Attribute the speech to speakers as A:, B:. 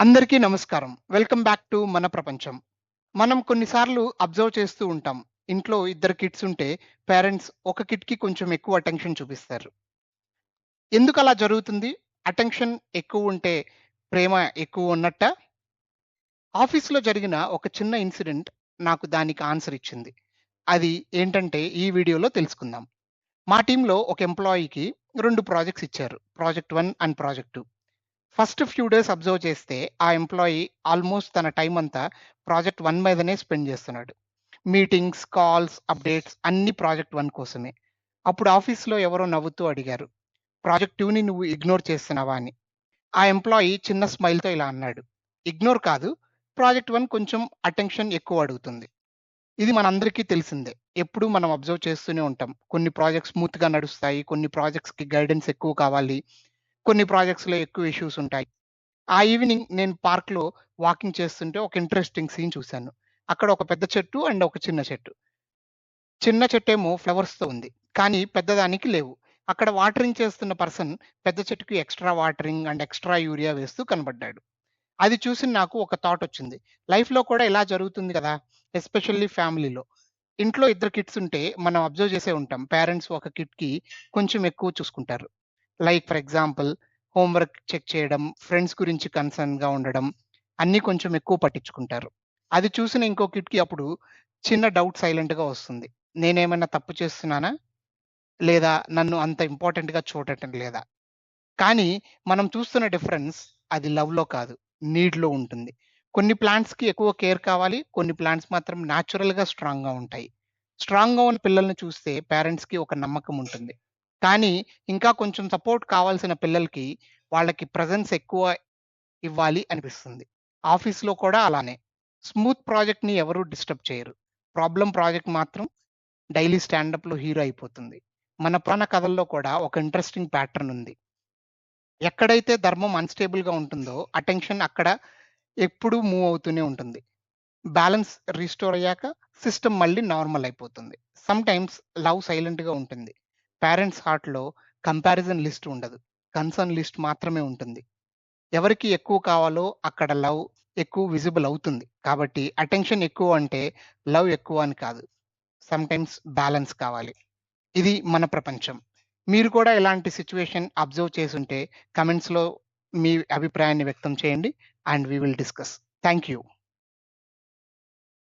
A: అందరికీ నమస్కారం. Welcome back to మన ప్రపంచం. మనం కొన్నిసార్లు అబ్జర్వ్ చేస్తూ ఉంటాం. ఇంట్లో ఇద్దరు కిడ్స్ ఉంటే పేరెంట్స్ ఒక కిడ్‌కి కొంచెం ఎక్కువ అటెన్షన్ చూపిస్తారు. ఎందుకలా జరుగుతుంది? అటెన్షన్ ఎక్కువుంటే ప్రేమ ఎక్కువున్నట్టా? ఆఫీస్‌లో జరిగిన ఒక చిన్న ఇన్సిడెంట్ నాకు దానికి ఆన్సర్ ఇచ్చింది. అది ఏంటంటే ఈ వీడియోలో తెలుసుకుందాం. మా టీమ్‌లో ఒక ఎంప్లాయీకి 2 ప్రాజెక్ట్స్ ఇచ్చారు. Project 1 and project 2. First few days observe చేస్తే ఆ ఎంప్లాయీ ఆల్మోస్ట్ తన టైమ్ అంతా ప్రాజెక్ట్ 1 మీదనే స్పెండ్ చేస్తున్నాడు. మీటింగ్స్, కాల్స్, అప్డేట్స్ అన్నీ ప్రాజెక్ట్ 1 కోసమే. అప్పుడు ఆఫీస్‌లో ఎవరో నవ్వుతూ అడిగారు, "ప్రాజెక్ట్ 2ని నువ్వు ఇగ్నోర్ చేస్తున్నావా" అని. ఆ ఎంప్లాయీ చిన్న స్మైల్‌తో ఇలా అన్నాడు, "ఇగ్నోర్ కాదు, ప్రాజెక్ట్ 1 కొంచెం అటెన్షన్ ఎక్కువ అడుగుతుంది." ఇది మనందరికీ తెలిసిందే. ఎప్పుడూ మనం అబ్జర్వ్ చేస్తూనే ఉంటాం. కొన్ని ప్రాజెక్ట్స్ స్మూత్‌గా నడుస్తాయి. కొన్ని ప్రాజెక్ట్స్‌కి గైడెన్స్ ఎక్కువ కావాలి. కొన్ని ప్రాజెక్ట్స్‌లో ఎక్కువ ఇష్యూస్ ఉంటాయి. ఆ ఈవినింగ్ నేను పార్క్‌లో వాకింగ్ చేస్తుంటే ఒక ఇంట్రెస్టింగ్ సీన్ చూశాను. అక్కడ ఒక పెద్ద చెట్టు అండ్ ఒక చిన్న చెట్టు. చిన్న చెట్టేమో ఫ్లవర్స్‌తో ఉంది. కానీ పెద్దదానికి లేవు. అక్కడ వాటరింగ్ చేస్తున్న పర్సన్ పెద్ద చెట్టుకి extra watering and extra urea వేస్తూ కనపడ్డాడు. అది చూసి నాకు ఒక థాట్ వచ్చింది. లైఫ్‌లో కూడా ఇలా జరుగుతుంది కదా! ఎస్పెషల్లీ ఫ్యామిలీలో. ఇంట్లో ఇద్దరు కిడ్స్ ఉంటే మనం అబ్జర్వ్ చేసే ఉంటాం. పేరెంట్స్ ఒక కిడ్‌కి కొంచెం ఎక్కువ చూసుకుంటారు. Like for example homework check చేయడం, ఫ్రెండ్స్ గురించి కన్సర్న్‌గా ఉండడం, అన్నీ కొంచెం ఎక్కువ పట్టించుకుంటారు. అది చూసిన ఇంకో కిడ్‌కి అప్పుడు చిన్న డౌట్ సైలెంట్‌గా వస్తుంది. నేనేమన్నా తప్పు చేస్తున్నానా? లేదా నన్ను అంత ఇంపార్టెంట్‌గా చూడటం లేదా? కానీ మనం చూస్తున్న డిఫరెన్స్ అది లవ్‌లో కాదు, నీడ్‌లో ఉంటుంది. కొన్ని ప్లాంట్స్‌కి ఎక్కువ కేర్ కావాలి. కొన్ని ప్లాంట్స్ మాత్రం న్యాచురల్‌గా స్ట్రాంగ్‌గా ఉంటాయి. స్ట్రాంగ్‌గా ఉన్న పిల్లల్ని చూస్తే పేరెంట్స్‌కి ఒక నమ్మకం ఉంటుంది. కానీ ఇంకా కొంచెం సపోర్ట్ కావాల్సిన పిల్లలకి వాళ్ళకి ప్రెజెన్స్ ఎక్కువ ఇవ్వాలి అనిపిస్తుంది. ఆఫీస్‌లో కూడా అలానే. స్మూత్ ప్రాజెక్ట్‌ని ఎవరు డిస్టర్బ్ చేయరు. ప్రాబ్లమ్ ప్రాజెక్ట్ మాత్రం డైలీ స్టాండప్‌లో హీరో అయిపోతుంది. మన పురాణ కథల్లో కూడా ఒక ఇంట్రెస్టింగ్ ప్యాటర్న్ ఉంది. ఎక్కడైతే ధర్మం అన్‌స్టేబుల్‌గా ఉంటుందో, అటెన్షన్ అక్కడ ఎప్పుడూ మూవ్ అవుతూనే ఉంటుంది. బ్యాలెన్స్ రిస్టోర్ అయ్యాక సిస్టమ్ మళ్ళీ నార్మల్ అయిపోతుంది. సమ్‌టైమ్స్ లవ్ సైలెంట్‌గా ఉంటుంది. పేరెంట్స్ హార్ట్‌లో కంపారిజన్ లిస్ట్ ఉండదు. కన్సర్న్ లిస్ట్ మాత్రమే ఉంటుంది. ఎవరికి ఎక్కువ కావాలో అక్కడ లవ్ ఎక్కువ విజిబుల్ అవుతుంది. కాబట్టి అటెన్షన్ ఎక్కువ అంటే లవ్ ఎక్కువ అని కాదు. సమ్‌టైమ్స్ బ్యాలెన్స్ కావాలి. ఇది మన ప్రపంచం. మీరు కూడా ఇలాంటి సిట్యుయేషన్ అబ్జర్వ్ చేసుంటే కామెంట్స్‌లో మీ అభిప్రాయాన్ని వ్యక్తం చేయండి. And we will discuss. Thank you.